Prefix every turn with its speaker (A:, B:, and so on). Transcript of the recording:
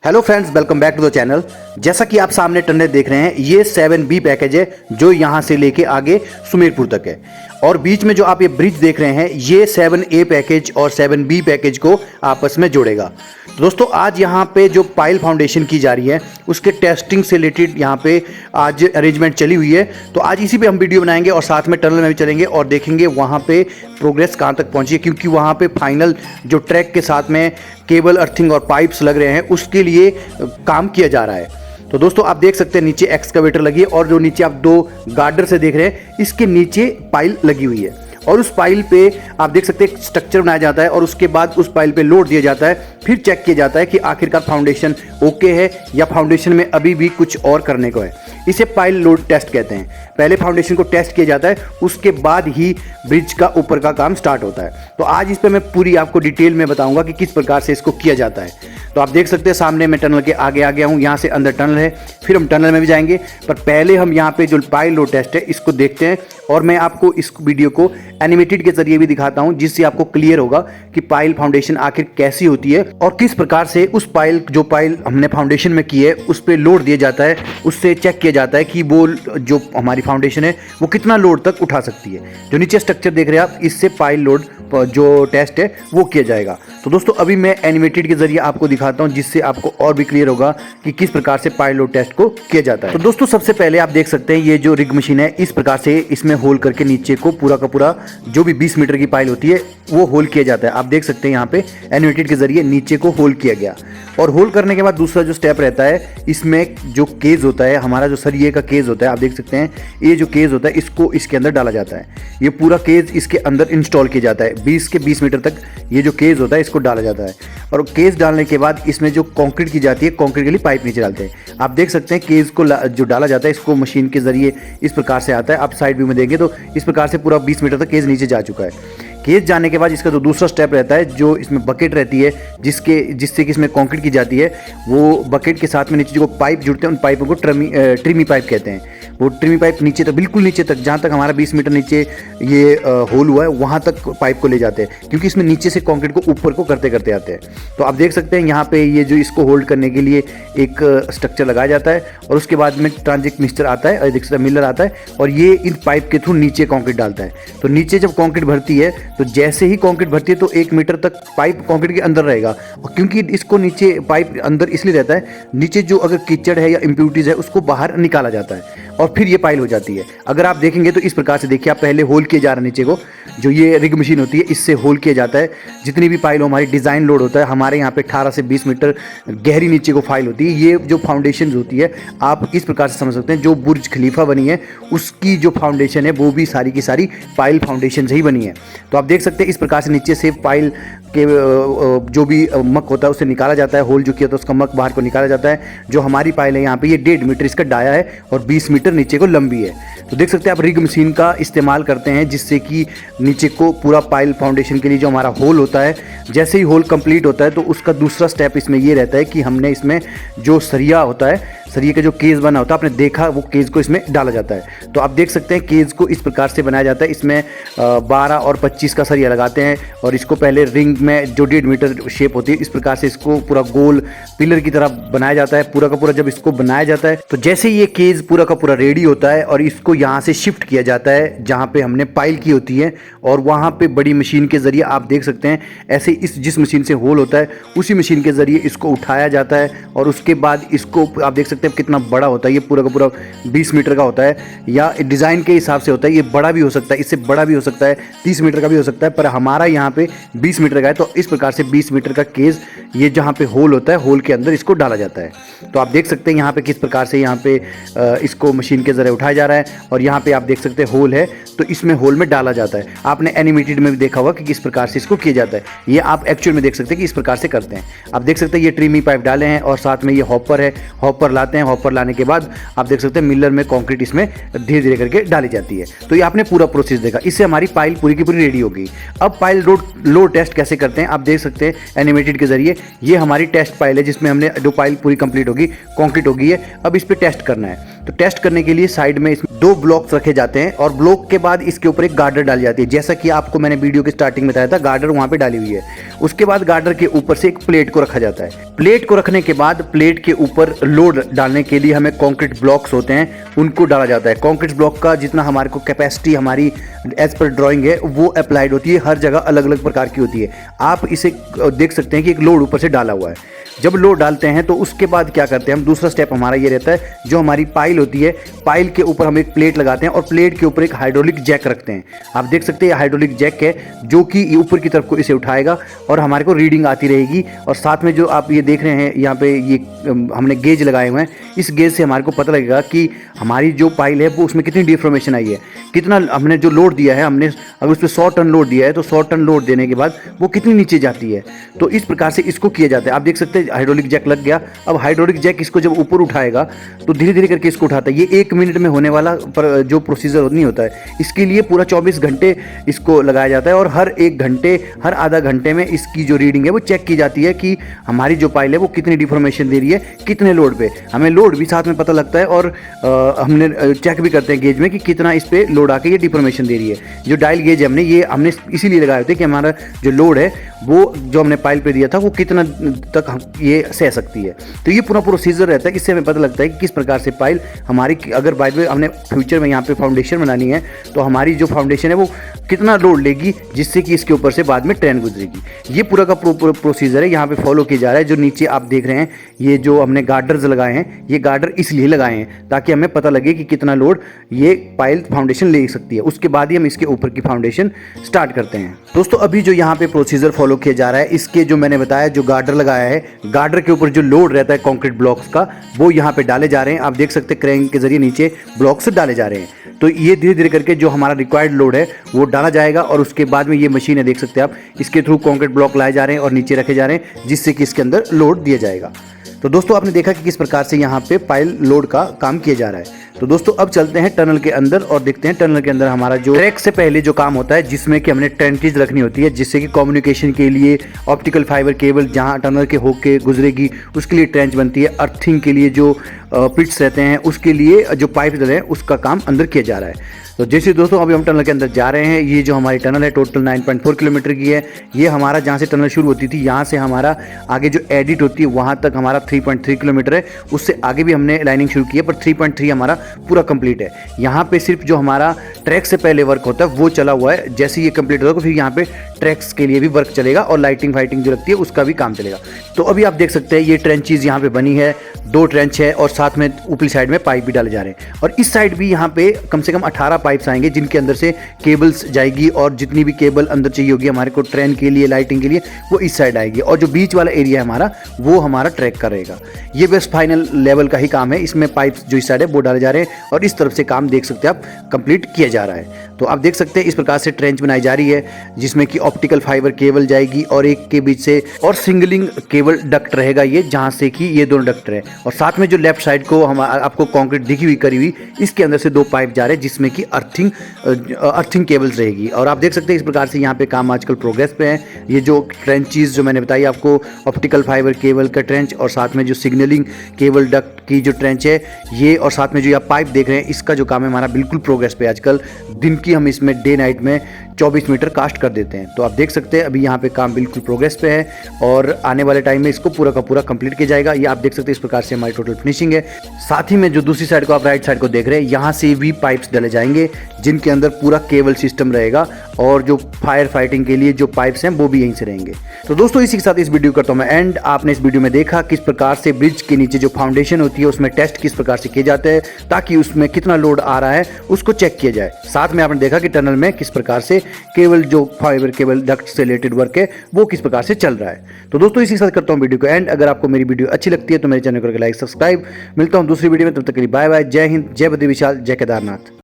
A: Hello friends, welcome back to the channel. जैसा कि आप सामने टनल देख रहे हैं, ये 7B पैकेज है जो यहाँ से लेके आगे सुमेरपुर तक है। और बीच में जो आप ये ब्रिज देख रहे हैं, ये 7A पैकेज और 7B पैकेज को आपस में जोड़ेगा। तो दोस्तों, आज यहाँ पे जो पाइल फाउंडेशन की जा रही है उसके टेस्टिंग से रिलेटेड यहाँ पे आज अरेंजमेंट चली हुई है। तो आज इसी पे हम वीडियो बनाएंगे और साथ में टनल में भी चलेंगे और देखेंगे वहाँ पे प्रोग्रेस कहाँ तक पहुँची है, क्योंकि वहाँ पे फाइनल जो ट्रैक के साथ में केबल अर्थिंग और पाइप्स लग रहे हैं उसके लिए काम किया जा रहा है। तो दोस्तों, आप देख सकते हैं नीचे एक्सकवेटर लगी है और जो नीचे आप दो गार्डर से देख रहे हैं, इसके नीचे पाइल लगी हुई है। और उस पाइल पे आप देख सकते हैं स्ट्रक्चर बनाया जाता है और उसके बाद उस पाइल पे लोड दिया जाता है। फिर चेक किया जाता है कि आखिरकार फाउंडेशन ओके है या फाउंडेशन में अभी भी कुछ और करने को है। इसे पाइल लोड टेस्ट कहते हैं। पहले फाउंडेशन को टेस्ट किया जाता है, उसके बाद ही ब्रिज का ऊपर का काम स्टार्ट होता है। तो आज इस पर मैं पूरी आपको डिटेल में बताऊंगा कि किस प्रकार से इसको किया जाता है। तो आप देख सकते हैं सामने मैं टनल के आगे आ गया हूँ। यहाँ से अंदर टनल है, फिर हम टनल में भी जाएंगे, पर पहले हम यहाँ पे जो पाइल लोड टेस्ट है इसको देखते हैं। और मैं आपको इस वीडियो को एनिमेटेड के जरिए भी दिखाता हूँ, जिससे आपको क्लियर होगा कि पाइल फाउंडेशन आखिर कैसी होती है और किस प्रकार से उस पाइल हमने फाउंडेशन में की है उस पर लोड दिया जाता है। उससे चेक किया जाता है कि वो जो हमारी फाउंडेशन है वो कितना लोड तक उठा सकती है। जो नीचे स्ट्रक्चर देख रहे हैं आप, इससे पाइल लोड जो टेस्ट है वो किया जाएगा। तो दोस्तों, अभी मैं एनिमेटेड के जरिए आपको दिखाता हूं, जिससे आपको और भी क्लियर होगा कि किस प्रकार से पाइल लोड टेस्ट को किया जाता है। तो दोस्तों, सबसे पहले आप देख सकते हैं ये जो रिग मशीन है, इस प्रकार से इसमें होल करके नीचे को पूरा का पूरा जो भी 20 मीटर की पाइल होती है वो होल किया जाता है। आप देख सकते हैं यहाँ पे एनिमेटेड के जरिए नीचे को होल किया गया। और होल करने के बाद दूसरा जो स्टेप रहता है, इसमें जो केज होता है, हमारा जो सरिये का केज होता है, आप देख सकते हैं ये जो केज होता है इसको इसके अंदर डाला जाता है। ये पूरा केज इसके अंदर इंस्टॉल किया जाता है। 20 मीटर तक ये जो केज होता है इसको डाला जाता है। और केज डालने के बाद इसमें जो कंक्रीट की जाती है, कंक्रीट के लिए पाइप नीचे डालते हैं। आप देख सकते हैं केज को जो डाला जाता है इसको मशीन के जरिए इस प्रकार से आता है। आप साइड व्यू में देंगे तो इस प्रकार से पूरा 20 मीटर तक केज नीचे जा चुका है। केज जाने के बाद इसका जो दूसरा स्टेप रहता है, जो इसमें बकेट रहती है जिससे कि इसमें कंक्रीट की जाती है, वो बकेट के साथ में नीचे जो पाइप जुड़ते हैं उन पाइपों को ट्रिमी पाइप कहते हैं। वो ट्रिमी पाइप नीचे तक, बिल्कुल नीचे तक, जहाँ तक हमारा 20 मीटर नीचे ये होल हुआ है वहाँ तक पाइप को ले जाते हैं, क्योंकि इसमें नीचे से कंक्रीट को ऊपर को करते करते आते हैं। तो आप देख सकते हैं यहाँ पे ये जो इसको होल्ड करने के लिए एक स्ट्रक्चर लगाया जाता है और उसके बाद में ट्रांजिट मिक्सचर आता है और देख सकते मिलर आता है और ये इन पाइप के थ्रू नीचे कंक्रीट डालता है। तो नीचे जब कंक्रीट भरती है तो जैसे ही कंक्रीट भरती है तो 1 मीटर तक पाइप कंक्रीट के अंदर रहेगा। और क्योंकि इसको नीचे पाइप अंदर इसलिए रहता है, नीचे जो अगर कीचड़ है या इम्प्यूरिटीज है उसको बाहर निकाला जाता है और फिर ये पाइल हो जाती है। अगर आप देखेंगे तो इस प्रकार से देखिए, आप पहले होल किए जा रहे हैं नीचे को, जो ये रिग मशीन होती है इससे होल किया जाता है। जितनी भी पाइल हमारी डिज़ाइन लोड होता है, हमारे यहाँ पे 18 से 20 मीटर गहरी नीचे को फाइल होती है। ये जो फाउंडेशन होती है आप इस प्रकार से समझ सकते हैं, जो बुर्ज खलीफा बनी है उसकी जो फाउंडेशन है वो भी सारी की सारी पाइल फाउंडेशन से ही बनी है। तो आप देख सकते हैं इस प्रकार से नीचे से पाइल के जो भी मक होता है उसे निकाला जाता है। होल जो किया था उसका मक बाहर को निकाला जाता है। जो हमारी पाइल है यहाँ पे, ये 1.5 मीटर इसका डाया है और 20 मीटर नीचे को लंबी है। तो देख सकते हैं आप रिग मशीन का इस्तेमाल करते हैं, जिससे कि नीचे को पूरा पाइल फाउंडेशन के लिए जो हमारा होल होता है, जैसे ही होल कंप्लीट होता है तो उसका दूसरा स्टेप इसमें ये रहता है कि हमने इसमें जो सरिया होता है, सरिये का जो केज बना होता है, आपने देखा, वो केज को इसमें डाला जाता है। तो आप देख सकते हैं केज को इस प्रकार से बनाया जाता है। इसमें 12 और 25 का सरिया लगाते हैं और इसको पहले रिंग में जो 1.5 मीटर शेप होती है इस प्रकार से इसको पूरा गोल पिलर की तरह बनाया जाता है। पूरा का पूरा जब इसको बनाया जाता है तो जैसे ये केज पूरा का पूरा रेडी होता है और इसको यहाँ से शिफ्ट किया जाता है जहाँ पे हमने पाइल की होती है, और वहाँ पे बड़ी मशीन के जरिए आप देख सकते हैं ऐसे इस जिस मशीन से होल होता है उसी मशीन के जरिए इसको उठाया जाता है। और उसके बाद इसको आप देख सकते हैं कितना बड़ा होता है। ये पूरा का पूरा 20 मीटर का होता है, या डिज़ाइन के हिसाब से होता है। ये बड़ा भी हो सकता है, इससे बड़ा भी हो सकता है, 30 मीटर का भी हो सकता है, पर हमारा यहाँ पे 20 मीटर का है। तो इस प्रकार से 20 मीटर का केज ये जहाँ पे होल होता है, होल के अंदर इसको डाला जाता है। तो आप देख सकते हैं यहाँ पे किस प्रकार से यहाँ पे इसको मशीन के जरिए उठाया जा रहा है। और यहाँ पे आप देख सकते हैं होल है तो इसमें होल में डाला जाता है। आपने एनिमेटेड में भी देखा होगा कि किस प्रकार से इसको किया जाता है। ये आप एक्चुअल में देख सकते हैं कि इस प्रकार से करते हैं। आप देख सकते हैं ये ट्रिमी पाइप डाले हैं और साथ में ये हॉपर है, हॉपर लाते हैं। हॉपर लाने के बाद आप देख सकते हैं मिलर में कंक्रीट इसमें धीरे धीरे करके डाली जाती है। तो ये आपने पूरा प्रोसेस देखा। इससे हमारी पाइल पूरी की पूरी रेडी हो गई। अब पाइल लोड टेस्ट कैसे करते हैं आप देख सकते हैं एनिमेटेड के जरिए। ये हमारी टेस्ट पाइल है जिसमें हमने जो पाइल पूरी कंप्लीट होगी, कंक्रीट हो गई है, अब इस पर टेस्ट करना है। तो टेस्ट करने के लिए साइड में इसमें 2 ब्लॉक्स रखे जाते हैं और ब्लॉक के बाद इसके ऊपर एक गार्डर डाली जाती है। जैसा कि आपको मैंने वीडियो के स्टार्टिंग में बताया था, गार्डर वहाँ पे डाली हुई है। उसके बाद गार्डर के ऊपर से एक प्लेट को रखा जाता है। प्लेट को रखने के बाद प्लेट के ऊपर लोड डालने के लिए हमें कंक्रीट ब्लॉक्स होते हैं, उनको डाला जाता है। कंक्रीट ब्लॉक का जितना हमारे को कैपेसिटी हमारी एज पर ड्राइंग है वो अप्लाइड होती है, हर जगह अलग अलग प्रकार की होती है। आप इसे देख सकते हैं कि एक लोड ऊपर से डाला हुआ है। जब लोड डालते हैं तो उसके बाद क्या करते हैं हम, दूसरा स्टेप हमारा ये रहता है, जो हमारी पाइल होती है, पाइल के ऊपर हम एक प्लेट लगाते हैं और प्लेट के ऊपर एक हाइड्रोलिक जैक रखते हैं। आप देख सकते हैं हाइड्रोलिक जैक है जो कि ऊपर की तरफ को इसे उठाएगा और हमारे को रीडिंग आती रहेगी। और साथ में जो आप ये देख रहे हैं यहाँ पे ये हमने गेज लगाए हुए हैं, इस गेज से हमारे को पता लगेगा कि हमारी जो पाइल है वो उसमें कितनी डिफॉर्मेशन आई है, कितना हमने जो लोड दिया है, हमने अगर उस पर 100 टन लोड दिया है तो 100 टन लोड देने के बाद वो कितनी नीचे जाती है। तो इस प्रकार से इसको किया जाता है। आप देख सकते हैं हाइड्रोलिक जैक लग गया। अब हाइड्रोलिक जैक इसको जब ऊपर उठाएगा तो धीरे धीरे करके इसको उठाता है। ये 1 मिनट में होने वाला जो प्रोसीजर नहीं होता है, इसके लिए पूरा 24 घंटे इसको लगाया जाता है और हर 1 घंटे हर आधा घंटे में इसकी जो रीडिंग है वो चेक की जाती है कि हमारी जो पाइल है वो कितनी डिफॉर्मेशन दे रही है, कितने लोड पे। हमें लोड भी साथ में पता लगता है और हमने चेक भी करते हैं गेज में कि कितना इस पे लोड आके ये डिफॉर्मेशन दे रही है। जो डायल गेज है हमने इसीलिए लगाए होते कि हमारा जो लोड है वो जो हमने पाइल पे दिया था वो कितना तक ये सह सकती है। तो ये पूरा प्रोसीजर रहता है। इससे हमें पता लगता है कि किस प्रकार से पाइल हमारी, अगर बाय द वे हमने फ्यूचर में यहाँ पे फाउंडेशन बनानी है तो हमारी जो फाउंडेशन है वो कितना लोड लेगी, जिससे कि इसके ऊपर से बाद में ट्रेन गुजरेगी। ये पूरा का प्रोसीजर है यहाँ पे फॉलो किया जा रहा है। जो नीचे आप देख रहे हैं ये जो हमने गार्डर्स लगाए हैं, ये गार्डर इसलिए लगाए हैं ताकि हमें पता लगे कि कितना लोड ये पाइल फाउंडेशन ले सकती है। उसके बाद ही हम इसके ऊपर की फाउंडेशन स्टार्ट करते हैं। दोस्तों अभी जो यहाँ पे प्रोसीजर फॉलो किया जा रहा है, इसके जो मैंने बताया जो गार्डर लगाया है, गार्डर के ऊपर जो लोड रहता है कंक्रीट ब्लॉक्स का वो यहाँ पे डाले जा रहे हैं। आप देख सकते हैं क्रेन के जरिए नीचे ब्लॉक्स डाले जा रहे हैं। तो ये धीरे धीरे करके जो हमारा रिक्वायर्ड लोड है वो डाला जाएगा और उसके बाद में ये मशीन है, देख सकते हैं आप, इसके थ्रू कंक्रीट ब्लॉक लाए जा रहे हैं और नीचे रखे जा रहे हैं, जिससे कि इसके अंदर लोड दिया जाएगा। तो दोस्तों आपने देखा कि किस प्रकार से यहाँ पे पाइल लोड का काम किया जा रहा है। तो दोस्तों अब चलते हैं टनल के अंदर और देखते हैं टनल के अंदर हमारा जो ट्रैक से पहले जो काम होता है, जिसमें कि हमने ट्रेंचेज रखनी होती है, जिससे कि कम्युनिकेशन के लिए ऑप्टिकल फाइबर केबल जहाँ टनल के होके गुजरेगी उसके लिए ट्रेंच बनती है। अर्थिंग के लिए जो पिट्स रहते हैं उसके लिए जो पाइप डले हैं उसका काम अंदर किया जा रहा है। तो जैसे दोस्तों अभी हम टनल के अंदर जा रहे हैं। ये जो हमारी टनल है टोटल 9.4 किलोमीटर की है। ये हमारा जहाँ से टनल शुरू होती थी यहाँ से हमारा आगे जो एडिट होती है वहाँ तक हमारा 3.3 किलोमीटर है। उससे आगे भी हमने लाइनिंग शुरू की है पर 3.3 हमारा पूरा कंप्लीट है। यहाँ पे सिर्फ जो हमारा ट्रैक से पहले वर्क होता है वो चला हुआ है। जैसे ये कंप्लीट होगा तो फिर यहाँ पे ट्रैक्स के लिए भी वर्क चलेगा और लाइटिंग फाइटिंग जो लगती है उसका भी काम चलेगा। तो अभी आप देख सकते हैं ये ट्रेंचेज यहाँ पे बनी है, 2 ट्रेंच है और साथ में ऊपरी साइड में पाइप भी डाले जा रहे हैं। और इस साइड भी यहाँ पे कम से कम 18 पाइप्स आएंगे जिनके अंदर से केबल्स जाएगी और जितनी भी केबल अंदर चाहिए होगी हमारे को ट्रेन के लिए, लाइटिंग के लिए, वो इस साइड आएगी। और जो बीच वाला एरिया है हमारा वो हमारा ट्रैक का रहेगा। ये बस फाइनल लेवल का ही काम है। इसमें पाइप्स जो इस साइड है वो डाले जा रहे हैं और इस तरफ से काम देख सकते हैं आप कंप्लीट किया जा रहा है। तो आप देख सकते हैं इस प्रकार से ट्रेंच बनाई जा रही है जिसमें कि ऑप्टिकल फाइबर केबल जाएगी और एक के बीच से और सिंगलिंग केबल डक्ट रहेगा ये, जहां से कि ये दोनों डक्ट है। और साथ में जो लेफ्ट साइड को हम आपको कंक्रीट दिखी हुई करी हुई, इसके अंदर से 2 पाइप जा रहे हैं जिसमें कि अर्थिंग केबल्स रहेगी। और आप देख सकते हैं इस प्रकार से यहाँ पे काम आजकल प्रोग्रेस पे है। ये जो ट्रेंचेस जो मैंने बताई आपको, ऑप्टिकल फाइबर केबल का ट्रेंच और साथ में जो सिग्नलिंग केबल डक्ट की जो ट्रेंच है ये, और साथ में जो आप पाइप देख रहे हैं इसका जो काम है हमारा बिल्कुल प्रोग्रेस पे। आजकल दिन की हम इसमें डे नाइट में 24 मीटर कास्ट कर देते हैं। तो आप देख सकते हैं अभी यहाँ पे काम बिल्कुल प्रोग्रेस पे है और आने वाले टाइम में इसको पूरा का पूरा कंप्लीट किया जाएगा। ये आप देख सकते हैं इस प्रकार से हमारी टोटल फिनिशिंग है। साथ ही में जो दूसरी साइड को आप राइट साइड को देख रहे हैं यहाँ से भी पाइप्स डाले जाएंगे जिनके अंदर पूरा केबल सिस्टम रहेगा और जो फायर फाइटिंग के लिए जो पाइप्स हैं वो भी यहीं से रहेंगे। तो दोस्तों इसी के साथ इस वीडियो करता हूँ मैं एंड। आपने इस वीडियो में देखा किस प्रकार से ब्रिज के नीचे जो फाउंडेशन होती है उसमें टेस्ट किस प्रकार से किए जाते हैं ताकि उसमें कितना लोड आ रहा है उसको चेक किया जाए। साथ में आपने देखा कि टनल में किस प्रकार से केबल जो फाइबर केबल डक्ट से रिलेटेड वर्क है वो किस प्रकार से चल रहा है। तो दोस्तों इसी के साथ करता हूँ वीडियो को एंड। अगर आपको मेरी वीडियो अच्छी लगती है तो मेरे चैनल को लाइक सब्सक्राइब। मिलता हूँ दूसरी वीडियो में, तब तक के लिए बाय बाय। जय हिंद, जय बद्री विशाल, जय केदारनाथ।